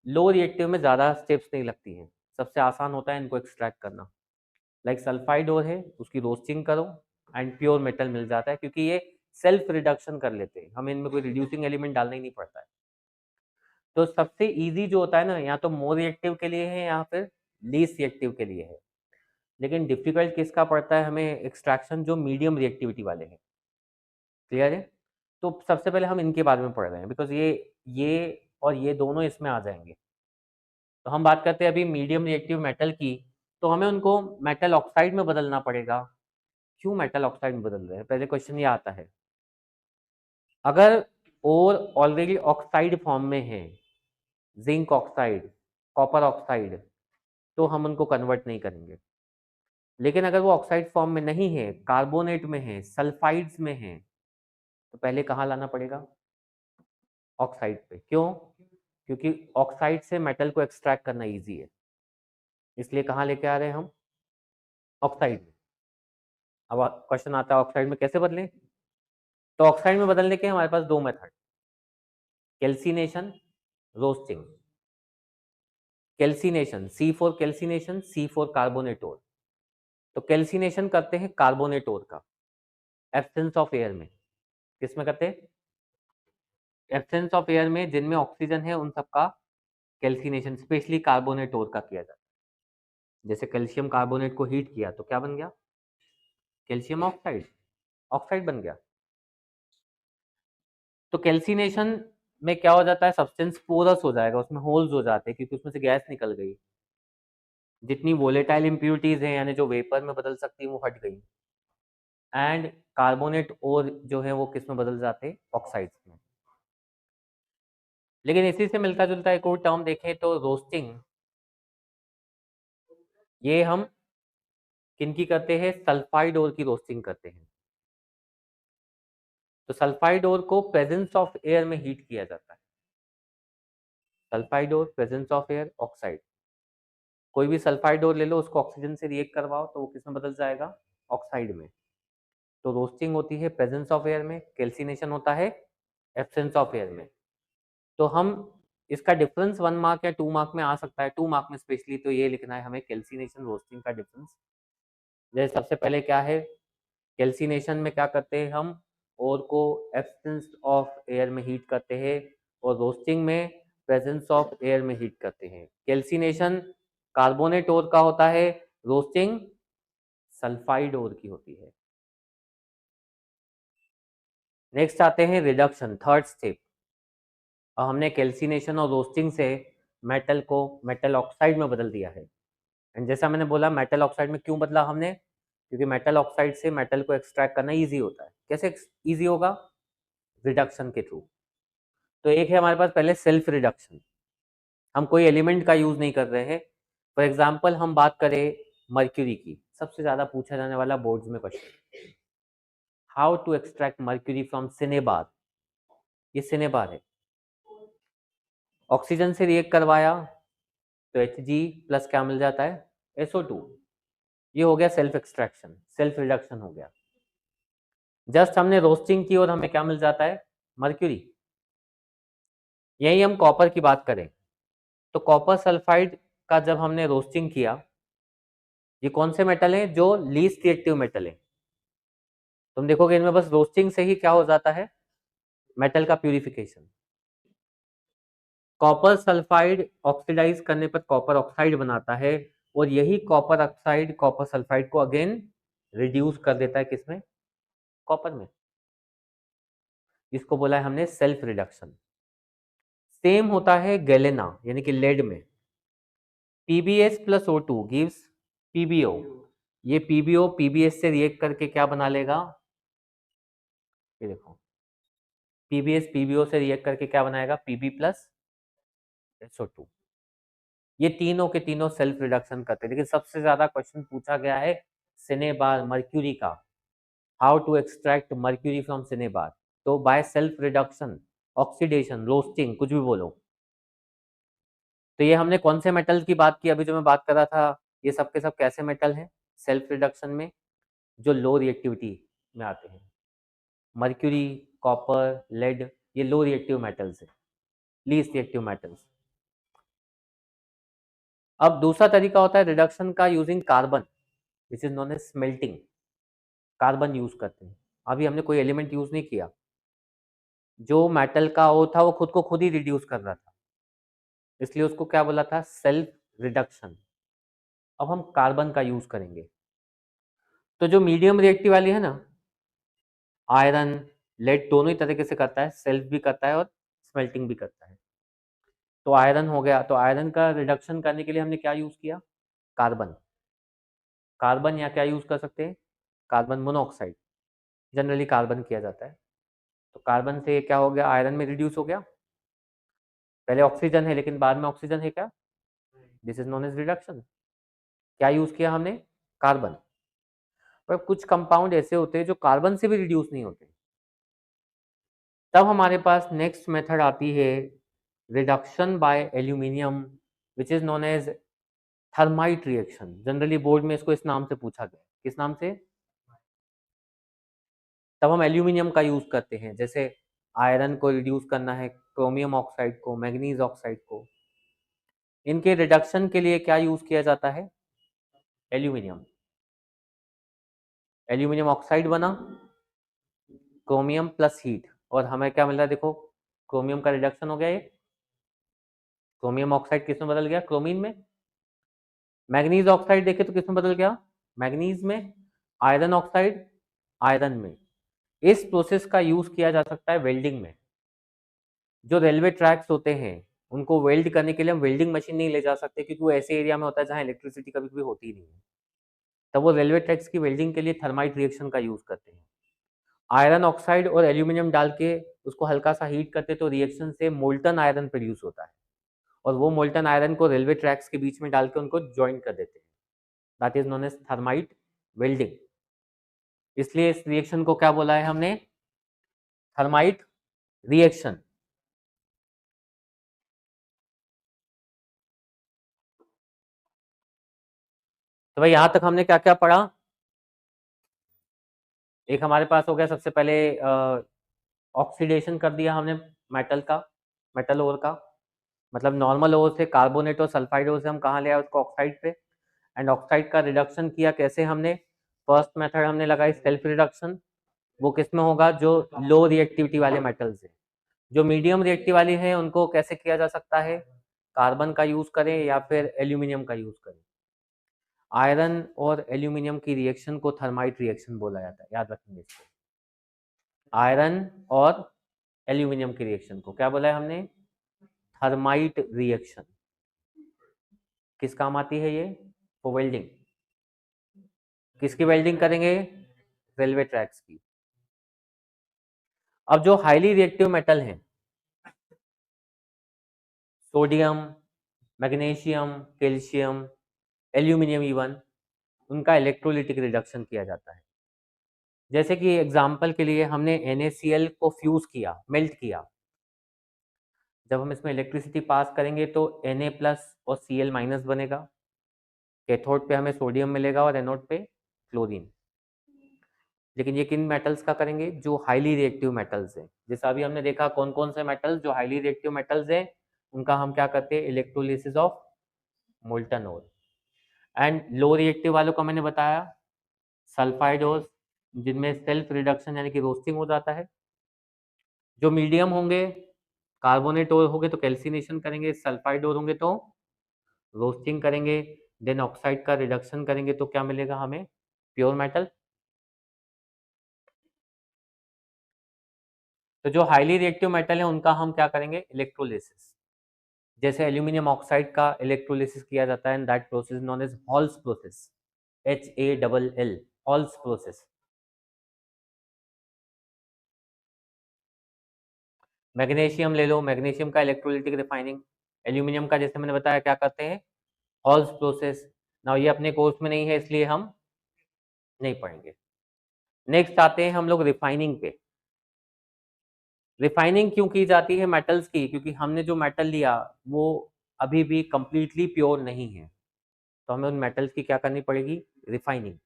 लो रिएक्टिव में ज़्यादा स्टेप्स नहीं लगती हैं, सबसे आसान होता है इनको एक्सट्रैक्ट करना। लाइक सल्फाइड और है, उसकी रोस्टिंग करो एंड प्योर मेटल मिल जाता है, क्योंकि ये सेल्फ रिडक्शन कर लेते हैं, हमें इनमें कोई रिड्यूसिंग एलिमेंट डालना ही नहीं पड़ता है। तो सबसे इजी जो होता है ना, या तो मोर रिएक्टिव के लिए है या फिर लीस्ट रिएक्टिव के लिए है। लेकिन डिफिकल्ट किसका पड़ता है हमें एक्सट्रैक्शन, जो मीडियम रिएक्टिविटी वाले हैं। क्लियर है। तो सबसे पहले हम इनके बारे में पढ़ रहे हैं, बिकॉज ये और ये दोनों इसमें आ जाएंगे। तो हम बात करते हैं अभी मीडियम रिएक्टिव मेटल की, तो हमें उनको मेटल ऑक्साइड में बदलना पड़ेगा। क्यों मेटल ऑक्साइड में बदल रहे हैं, पहले क्वेश्चन ये आता है। अगर ओर ऑलरेडी ऑक्साइड फॉर्म में है, जिंक ऑक्साइड, कॉपर ऑक्साइड, तो हम उनको कन्वर्ट नहीं करेंगे। लेकिन अगर वो ऑक्साइड फॉर्म में नहीं है, कार्बोनेट में है, सल्फाइड्स में है, तो पहले कहाँ लाना पड़ेगा, ऑक्साइड पे। क्यों, क्योंकि ऑक्साइड से मेटल को एक्सट्रैक्ट करना इजी है, इसलिए कहाँ लेके आ रहे हैं हम, ऑक्साइड में। अब क्वेश्चन आता है ऑक्साइड में कैसे बदलें। तो ऑक्साइड में बदलने के हमारे पास दो method, calcination, roasting. Calcination, C4 calcination, C4 carbonate ore. तो कैल्सिनेशन करते हैं कार्बोनेट ओर का, एब्सेंस ऑफ एयर में। किसमें करते हैं, एब्सेंस ऑफ एयर में, जिनमें ऑक्सीजन है उन सबका कैल्सिनेशन स्पेशली कार्बोनेट ओर का किया जाता है। जैसे कैल्शियम कार्बोनेट को हीट किया तो क्या बन गया, कैल्शियम ऑक्साइड, ऑक्साइड बन गया। तो कैल्सिनेशन में क्या हो जाता है, सब्सटेंस पोरस हो जाएगा, उसमें होल्स हो जाते हैं क्योंकि उसमें से गैस निकल गई। जितनी वोलेटाइल इंप्यूरिटीज हैं, यानी जो वेपर में बदल सकती है, वो हट गई। एंड कार्बोनेट और जो है वो किस में बदल जाते हैं, ऑक्साइड्स में। लेकिन इसी से मिलता जुलता एक और टर्म देखें तो रोस्टिंग, ये हम किनकी करते हैं, सल्फाइड ओर की रोस्टिंग करते हैं। तो सल्फाइड ओर को प्रेजेंस ऑफ एयर में हीट किया जाता है। Sulphide ore, presence of air, oxide. कोई भी सल्फाइड ओर ले लो, उसको ऑक्सीजन से रिएक्ट करवाओ तो वो किस में बदल जाएगा, ऑक्साइड में। तो रोस्टिंग होती है प्रेजेंस ऑफ एयर में, कैल्सिनेशन होता है एब्सेंस ऑफ एयर में। तो हम इसका डिफरेंस 1 मार्क या 2 मार्क में आ सकता है। 2 मार्क में स्पेशली तो ये लिखना है हमें कैल्सिनेशन रोस्टिंग का डिफरेंस। जैसे सबसे पहले क्या है, कैल्सिनेशन में क्या करते हैं हम, ओर को एब्सेंस ऑफ एयर में हीट करते हैं और रोस्टिंग में प्रेजेंस ऑफ एयर में हीट करते हैं। कैल्सिनेशन कार्बोनेट ओर का होता है, रोस्टिंग सल्फाइड ओर की होती है। नेक्स्ट आते हैं रिडक्शन, थर्ड स्टेप। अब हमने कैल्सिनेशन और रोस्टिंग से मेटल को मेटल ऑक्साइड में बदल दिया है। एंड जैसा मैंने बोला मेटल ऑक्साइड में क्यों बदला हमने, क्योंकि मेटल ऑक्साइड से मेटल को एक्सट्रैक्ट करना इजी होता है। कैसे इजी होगा, रिडक्शन के थ्रू। तो एक है हमारे पास पहले सेल्फ रिडक्शन, हम कोई एलिमेंट का यूज नहीं कर रहे हैं। फॉर एग्जाम्पल हम बात करें मर्क्यूरी की, सबसे ज्यादा पूछा जाने वाला बोर्ड्स में question, how to extract mercury from cinnabar. ये सिनेबार है, ऑक्सीजन से रिएक्ट करवाया तो Hg प्लस क्या मिल जाता है, SO2। ये हो गया सेल्फ एक्सट्रैक्शन, सेल्फ रिडक्शन हो गया। जस्ट हमने रोस्टिंग की और हमें क्या मिल जाता है, मर्क्यूरी। यही हम कॉपर की बात करें तो कॉपर सल्फाइड का जब हमने रोस्टिंग किया, ये कौन से मेटल हैं जो लीस्ट रिएक्टिव मेटल है। तुम देखोगे इनमें बस रोस्टिंग से ही क्या हो जाता है, मेटल का प्यूरिफिकेशन। कॉपर सल्फाइड ऑक्सीडाइज करने पर कॉपर ऑक्साइड बनाता है और यही कॉपर ऑक्साइड कॉपर सल्फाइड को अगेन रिड्यूस कर देता है किसमें, कॉपर में। इसको बोला है हमने सेल्फ रिडक्शन। सेम होता है गैलेना यानी कि लेड में, PbS plus O2 gives PbO। ये PbO PbS से रिएक्ट करके क्या बना लेगा, ये देखो PbS PbO से रिएक्ट करके क्या बनाएगा, Pb प्लस SO2। ये तीनों के तीनों सेल्फ रिडक्शन करते हैं। लेकिन सबसे ज्यादा क्वेश्चन पूछा गया है सिनेबार मर्क्यूरी का, how to extract mercury from cinnabar. तो by self reduction, oxidation, roasting, कुछ भी बोलो। तो ये हमने कौन से मेटल की बात की, अभी जो मैं बात कर रहा था, ये सब के सब कैसे मेटल हैं सेल्फ रिडक्शन में, जो लो रिएक्टिविटी में आते हैं। मर्क्यूरी, कॉपर, लेड, ये लो रिएक्टिव मेटल्स है, लीस्ट रिएक्टिव मेटल्स। अब दूसरा तरीका होता है रिडक्शन का using carbon, which is known as smelting. Carbon use करते हैं। अभी हमने कोई एलिमेंट यूज नहीं किया, जो मेटल का वो था वो खुद को खुद ही रिड्यूस कर रहा था, इसलिए उसको क्या बोला था, सेल्फ रिडक्शन। अब हम कार्बन का यूज करेंगे। तो जो मीडियम रिएक्टिव वाली है ना, आयरन लेड दोनों ही तरीके से करता है, सेल्फ भी करता है और स्मेल्टिंग भी करता है। तो आयरन हो गया, तो आयरन का रिडक्शन करने के लिए हमने क्या यूज किया, कार्बन। कार्बन या क्या यूज कर सकते हैं, कार्बन मोनोऑक्साइड, जनरली कार्बन किया जाता है। तो कार्बन से क्या हो गया, आयरन में रिड्यूस हो गया। पहले ऑक्सीजन है लेकिन बाद में ऑक्सीजन है क्या, this is known as reduction. क्या यूज किया हमने, कार्बन। पर कुछ कंपाउंड ऐसे होते हैं जो कार्बन से भी रिड्यूस नहीं होते, तब हमारे पास नेक्स्ट मेथड आती है reduction by aluminium, which is known as thermite reaction. Generally board में इसको इस नाम से पूछा गया, किस नाम से। तब हम एल्यूमिनियम का यूज करते हैं, जैसे आयरन को रिड्यूस करना है, क्रोमियम ऑक्साइड को, मैग्नीज ऑक्साइड को, इनके रिडक्शन के लिए क्या यूज किया जाता है, एल्यूमिनियम। एल्यूमिनियम ऑक्साइड बना, क्रोमियम प्लस हीट, और हमें क्या मिल रहा है, देखो क्रोमियम का रिडक्शन हो गया, ये क्रोमियम ऑक्साइड किस में बदल गया, क्रोमीन में। मैग्नीज ऑक्साइड देखे तो किस में बदल गया, मैग्नीज में। आयरन ऑक्साइड आयरन में। इस प्रोसेस का यूज किया जा सकता है वेल्डिंग में। जो रेलवे ट्रैक्स होते हैं उनको वेल्ड करने के लिए हम वेल्डिंग मशीन नहीं ले जा सकते, क्योंकि वो ऐसे एरिया में होता है जहाँ इलेक्ट्रिसिटी कभी भी होती ही नहीं है। तब वो रेलवे ट्रैक्स की वेल्डिंग के लिए थर्माइट रिएक्शन का यूज करते हैं। आयरन ऑक्साइड और एल्यूमिनियम डाल के उसको हल्का सा हीट करते तो रिएक्शन से मोल्टन आयरन प्रोड्यूस होता है, और वो मोल्टन आयरन को रेलवे ट्रैक्स के बीच में डाल के उनको ज्वाइन कर देते हैं। That is known as thermite welding. इसलिए इस रिएक्शन को क्या बोला है हमने, थर्माइट रिएक्शन। तो भाई यहां तक हमने क्या क्या पढ़ा, एक हमारे पास हो गया सबसे पहले ऑक्सीडेशन कर दिया हमने मेटल का, मेटल ओर का, मतलब नॉर्मल ओर से, कार्बोनेट और सल्फाइड ओर से हम कहाँ ले आए उसको, ऑक्साइड पे। एंड ऑक्साइड का रिडक्शन किया कैसे हमने, फर्स्ट मेथड हमने लगाई सेल्फ रिडक्शन। वो किस में होगा, जो लो रिएक्टिविटी वाले मेटल्स है। जो मीडियम रिएक्टिव वाली है उनको कैसे किया जा सकता है, कार्बन का यूज करें या फिर एल्यूमिनियम का यूज करें। आयरन और एल्यूमिनियम की रिएक्शन को थर्माइट रिएक्शन बोला जाता है, याद रखेंगे इसको। आयरन और एल्यूमिनियम की रिएक्शन को क्या बोला है हमने, थर्माइट रिएक्शन। किस काम आती है ये, फॉर वेल्डिंग। किसकी वेल्डिंग करेंगे, रेलवे ट्रैक्स की। अब जो हाईली रिएक्टिव मेटल है, sodium, magnesium, calcium, aluminium even, उनका इलेक्ट्रोलिटिक रिडक्शन किया जाता है। जैसे कि एग्जांपल के लिए हमने NaCl को फ्यूज किया, मेल्ट किया। जब हम इसमें इलेक्ट्रिसिटी पास करेंगे तो Na प्लस और Cl माइनस बनेगा। कैथोड पे हमें सोडियम मिलेगा और एनोड पे क्लोरीन। लेकिन ये किन मेटल्स का करेंगे, जो हाईली रिएक्टिव मेटल्स हैं। जैसा अभी हमने देखा कौन कौन से मेटल्स जो हाईली रिएक्टिव मेटल्स हैं, उनका हम क्या करते हैं, electrolysis of molten ore. And low reactive वालों का मैंने बताया, सल्फाइड ओर, जिनमें सेल्फ रिडक्शन यानी कि रोस्टिंग हो जाता है। जो मीडियम होंगे, कार्बोनेट ओर होंगे तो कैल्सिनेशन करेंगे, सल्फाइड ओर होंगे तो रोस्टिंग करेंगे। देन ऑक्साइड का रिडक्शन करेंगे तो क्या मिलेगा हमें, प्योर मेटल। तो जो हाईली रिएक्टिव मेटल है उनका हम क्या करेंगे, इलेक्ट्रोलिसिस। जैसे एल्यूमिनियम ऑक्साइड का इलेक्ट्रोलिसिस किया जाता है, that process known as Hall's process, HALL, Hall's process. Magnesium ले लो, मैग्नीशियम का इलेक्ट्रोलिटिक रिफाइनिंग। एल्यूमिनियम का जैसे मैंने बताया क्या करते हैं, हॉल्स प्रोसेस। ना ये अपने कोर्स में नहीं है इसलिए हम नहीं पढ़ेंगे। नेक्स्ट आते हैं हम लोग रिफाइनिंग पे। रिफाइनिंग क्यों की जाती है मेटल्स की, क्योंकि हमने जो मेटल लिया वो अभी भी कंप्लीटली प्योर नहीं है, तो हमें उन मेटल्स की क्या करनी पड़ेगी, रिफाइनिंग।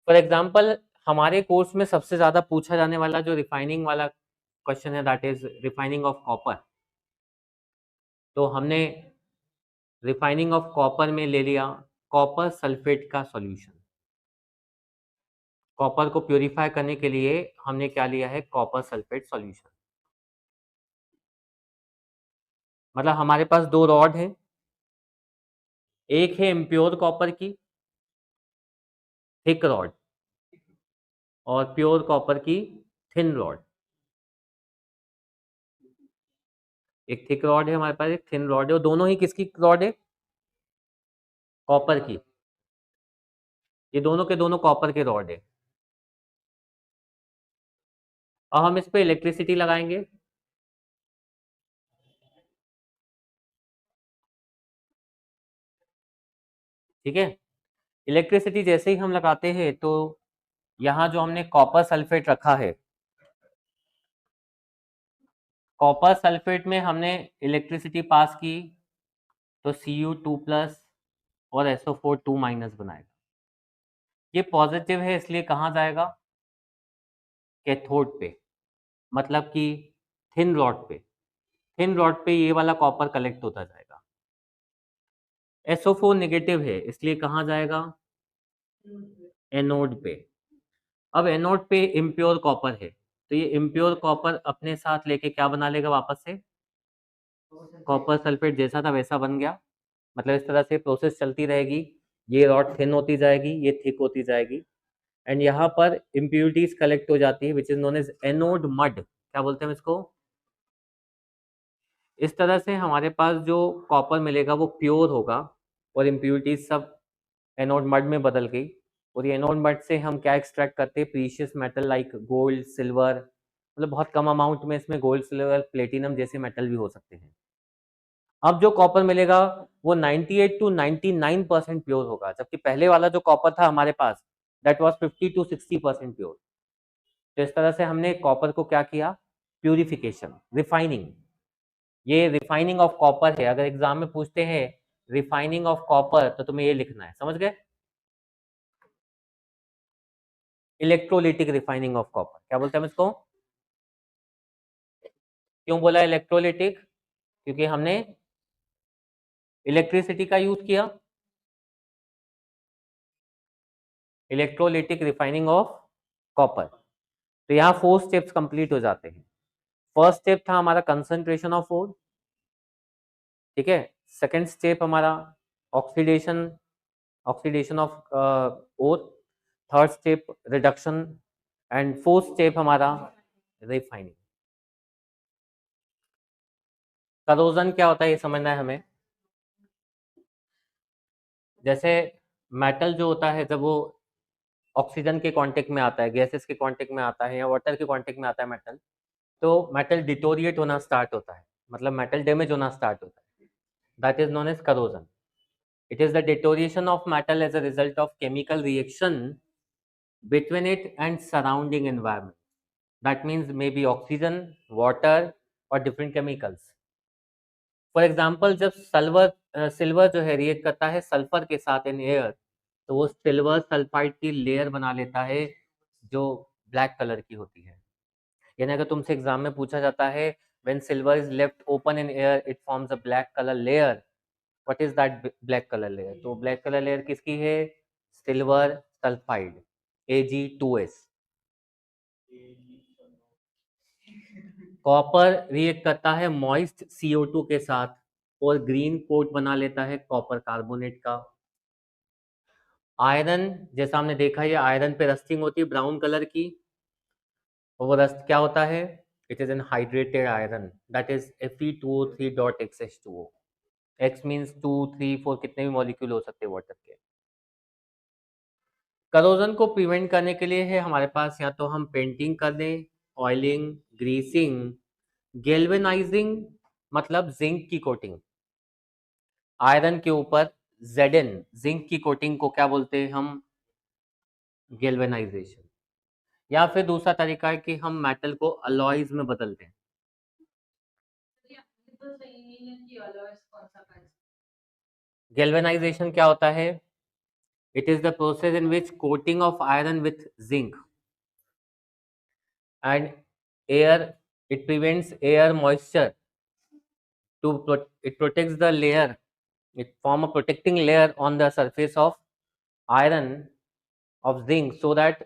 फॉर एग्जाम्पल, हमारे कोर्स में सबसे ज्यादा पूछा जाने वाला जो रिफाइनिंग वाला क्वेश्चन है, that is refining of copper. तो हमने रिफाइनिंग ऑफ कॉपर में ले लिया कॉपर सल्फेट का सॉल्यूशन। कॉपर को प्यूरिफाई करने के लिए हमने क्या लिया है, कॉपर सल्फेट सॉल्यूशन। मतलब हमारे पास दो रॉड है, एक है इम्प्योर कॉपर की थिक रॉड, और प्योर कॉपर की थिन रॉड। एक थिक रॉड है हमारे पास, एक थिन रॉड है, और दोनों ही किसकी रॉड है, कॉपर की। ये दोनों के दोनों कॉपर के रॉड है। और हम इस पे इलेक्ट्रिसिटी लगाएंगे। ठीक है, इलेक्ट्रिसिटी जैसे ही हम लगाते हैं तो यहाँ जो हमने कॉपर सल्फेट रखा है, कॉपर सल्फेट में हमने इलेक्ट्रिसिटी पास की तो Cu2+ और SO4 2- बनाएगा। ये पॉजिटिव है इसलिए कहाँ जाएगा, कैथोड पे, मतलब कि थिन रॉड पे। थिन रॉड पे ये वाला कॉपर कलेक्ट होता जाएगा। SO4 नेगेटिव है इसलिए कहाँ जाएगा, एनोड पे। अब एनोड पे इम्प्योर कॉपर है, तो ये इम्प्योर कॉपर अपने साथ लेके क्या बना लेगा वापस से, कॉपर सल्फेट जैसा था वैसा बन गया। मतलब इस तरह से प्रोसेस चलती रहेगी, ये रॉड थिन होती जाएगी, ये थिक होती जाएगी। एंड यहाँ पर इम्प्यूरिटीज कलेक्ट हो जाती है which is known as anode mud. क्या बोलते हैं हम इसको, इस तरह से हमारे पास जो कॉपर मिलेगा वो प्योर होगा, और इम्प्यूरिटीज सब एनोड मड में बदल गई। और ये एनोड मड से हम क्या एक्सट्रैक्ट करते हैं, precious metal like gold, silver. मतलब बहुत कम अमाउंट में इसमें गोल्ड, सिल्वर, प्लेटिनम जैसे मेटल भी हो सकते हैं। अब जो कॉपर मिलेगा वो 98 to 99% प्योर होगा, जबकि पहले वाला जो कॉपर था हमारे पास, दैट वाज 50 to 60% प्योर। तो इस तरह से हमने कॉपर को क्या किया, प्यूरिफिकेशन, रिफाइनिंग। ये रिफाइनिंग ऑफ कॉपर है। अगर एग्जाम में पूछते हैं रिफाइनिंग ऑफ कॉपर तो तुम्हें ये लिखना है, समझ गए, इलेक्ट्रोलिटिक रिफाइनिंग ऑफ कॉपर। क्या बोलते हैं हम इसको, क्यों बोला इलेक्ट्रोलिटिक? क्योंकि हमने इलेक्ट्रिसिटी का यूज किया, इलेक्ट्रोलिटिक रिफाइनिंग ऑफ कॉपर। तो यहाँ 4 स्टेप्स कंप्लीट हो जाते हैं। फर्स्ट स्टेप था हमारा कंसंट्रेशन ऑफ ओर, ठीक है। सेकंड स्टेप हमारा oxidation, oxidation of ore. Third step reduction, and fourth step हमारा रिफाइनिंग। करोजन क्या होता है ये समझना है हमें। जैसे मेटल जो होता है जब वो ऑक्सीजन के कांटेक्ट में आता है, गैसेस के कांटेक्ट में आता है या वाटर के कांटेक्ट में आता है मेटल, तो मेटल डिटोरिएट होना स्टार्ट होता है, मतलब मेटल डैमेज होना स्टार्ट होता है। That is known as corrosion. It is the deterioration of metal as a result of chemical reaction between it and surrounding environment. That means maybe oxygen, water or different chemicals. For example, जब silver जो है react करता है sulphur के साथ in air, तो वो silver sulphide की लेयर बना लेता है जो ब्लैक कलर की होती है। यानी अगर तुमसे एग्जाम में पूछा जाता है when silver is left open in air it forms a black color layer, what is that black color layer? तो black color layer किसकी है? Silver sulphide, Ag2S। Copper react करता है मॉइस्ट CO2 के साथ और ग्रीन कोट बना लेता है कॉपर कार्बोनेट का। आयरन, जैसा हमने देखा है आयरन पे रस्टिंग होती है ब्राउन कलर की, और वो रस्ट क्या होता है? It is an hydrated iron, that is Fe2O3.XH2O। X means 2, 3, 4 कितने भी मॉलिक्यूल हो सकते हैं वाटर के। करोजन को प्रिवेंट करने के लिए है हमारे पास या तो हम पेंटिंग कर दें, ऑयलिंग, ग्रीसिंग, गेल्वेनाइजिंग मतलब जिंक की कोटिंग। आयरन के ऊपर Zn जिंक की कोटिंग को क्या बोलते हैं हम? गेल्वेनाइजेशन। या फिर दूसरा तरीका है कि हम मेटल को अलॉयज में बदल दें। गेल्वेनाइजेशन क्या होता है? It is the process in which coating of iron with zinc and air, it prevents air moisture to it protects the layer, it form a protecting layer on the surface of iron of zinc so that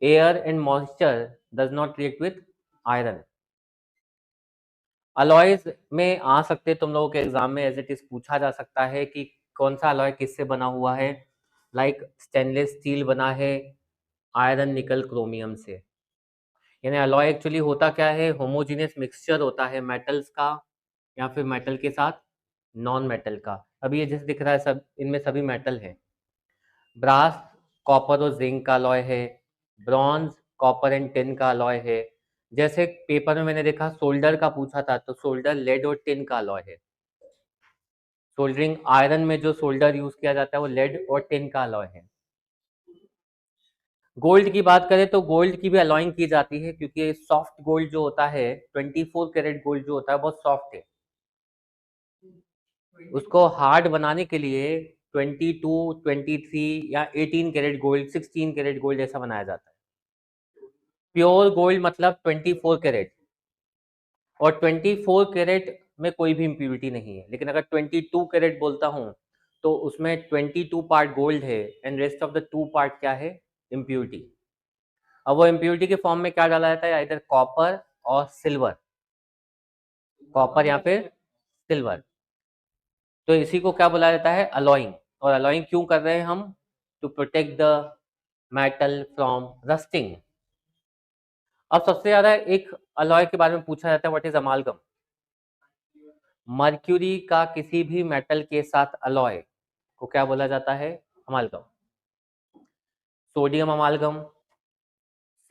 air and moisture does not react with iron. Alloys में आ सकते तुम लोगों के exam में as it is पूछा जा सकता है कि कौन सा अलॉय किससे बना हुआ है। लाइक स्टेनलेस स्टील बना है आयरन निकल क्रोमियम से। यानी अलॉय एक्चुअली होता क्या है? होमोजीनियस मिक्सचर होता है मेटल्स का या फिर मेटल के साथ नॉन मेटल का। अभी ये जैसे दिख रहा है सब इनमें सभी मेटल है। ब्रास कॉपर और जिंक का अलॉय है, ब्रॉन्ज कॉपर एंड टिन का अलॉय है। जैसे पेपर में मैंने देखा सोल्डर का पूछा था, तो सोल्डर लेड और टिन का अलॉय है। सोल्डरिंग आयरन में जो सोल्डर यूज किया जाता है वो लेड और टिन का अलॉय है। गोल्ड की बात करें तो गोल्ड की भी अलॉइंग की जाती है क्योंकि सॉफ्ट गोल्ड जो होता है 24 कैरेट गोल्ड जो होता है बहुत सॉफ्ट है। उसको हार्ड बनाने के लिए 22, 23 या 18 कैरेट गोल्ड, 16 कैरेट गोल्ड ऐसा बनाया जाता है। प्योर गोल्ड मतलब 24 कैरेट, और 24 कैरेट में कोई भी इम्प्यूरिटी नहीं है। लेकिन अगर 22 कैरेट बोलता हूँ तो उसमें 22 पार्ट गोल्ड है and rest of the 2 part क्या है? इम्प्यूरिटी। अब वो इम्प्यूरिटी के फॉर्म में क्या डाला जाता है? इधर कॉपर और सिल्वर, कॉपर या फिर सिल्वर। तो इसी को क्या बोला जाता है? अलॉइंग। और अलॉइंग क्यों कर रहे हैं हम? To protect the metal from rusting. अब सबसे ज्यादा एक अलॉय के बारे में पूछा जाता है, व्हाट इज अमालगम। मर्क्यूरी का किसी भी मेटल के साथ अलॉय को क्या बोला जाता है? अमालगम। Sodium अमालगम,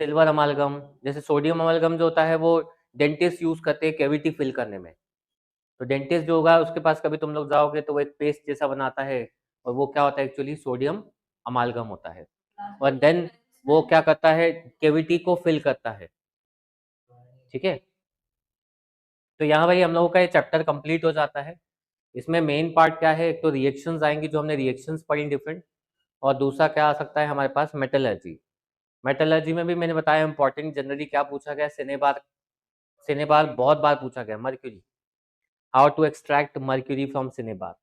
silver अमालगम। जैसे सोडियम अमालगम जो होता है वो डेंटिस्ट यूज करते हैं कैविटी फिल करने में। तो डेंटिस्ट जो होगा उसके पास कभी तुम लोग जाओगे तो वो एक पेस्ट जैसा बनाता है, और वो क्या होता है? एक्चुअली सोडियम अमालगम होता है। और देन वो क्या करता है? कैविटी को फिल करता है। ठीक है, तो यहाँ भाई हम लोगों का ये चैप्टर कंप्लीट हो जाता है। इसमें मेन पार्ट क्या है? एक तो रिएक्शंस आएंगी जो हमने रिएक्शंस पढ़ी डिफरेंट, और दूसरा क्या आ सकता है हमारे पास? मेटलर्जी। मेटलर्जी में भी मैंने बताया इंपॉर्टेंट जनरली क्या पूछा गया, सिनेबार सिनेबार बहुत बार पूछा गया, mercury, how to extract mercury from cinnabar.